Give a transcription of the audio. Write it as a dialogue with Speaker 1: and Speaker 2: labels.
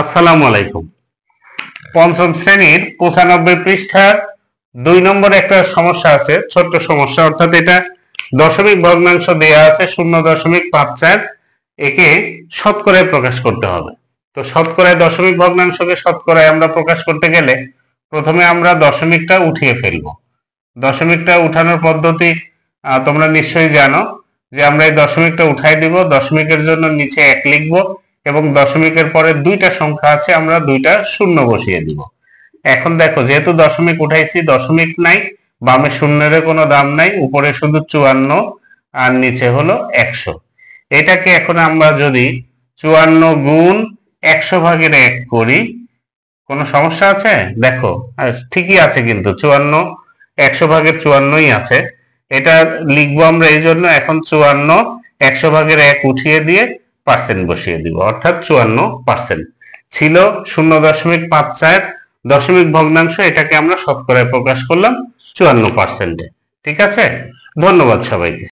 Speaker 1: আসসালামু আলাইকুম। পঞ্চম শ্রেণীর 95 পৃষ্ঠার 2 নম্বর একটা সমস্যা আছে, ছোট্ট সমস্যা। অর্থাৎ এটা দশমিক ভগ্নাংশ দেয়া আছে 0.54, একে শতকরায় প্রকাশ করতে হবে। তো শতকরায় দশমিক ভগ্নাংশকে শতকরায় আমরা প্রকাশ করতে গেলে প্রথমে আমরা দশমিকটা উঠিয়ে ফেলবো। দশমিকটা উঠানোর পদ্ধতি তোমরা নিশ্চয়ই জানো, যে আমরা এই দশমিকটা উঠাই দিব, দশমিকের জন্য নিচে 1 লিখব এবং দশমিকের পরে দুইটা সংখ্যা আছে, আমরা দুইটা শূন্য বসিয়ে দিব। এখন দেখো, যেহেতু দশমিক উঠাইছি, দশমিক নাই, বামে শূন্যের কোনো দাম নাই, উপরে শুধু 54 আর নিচে হলো 100। এটাকে এখন আমরা যদি 54 গুণ 100/1 করি, কোনো সমস্যা আছে? দেখো ঠিকই আছে, কিন্তু 54 100/54ই আছে। এটা লিখবো আমরা এই জন্য, এখন 54 100/1 উঠিয়ে দিয়ে পার্সেন্ট বসিয়ে দিব, অর্থাৎ 54%। ছিল 0.54 দশমিক ভগ্নাংশ, এটাকে আমরা শতকরায় প্রকাশ করলাম 54%-এ। ঠিক আছে, ধন্যবাদ সবাইকে।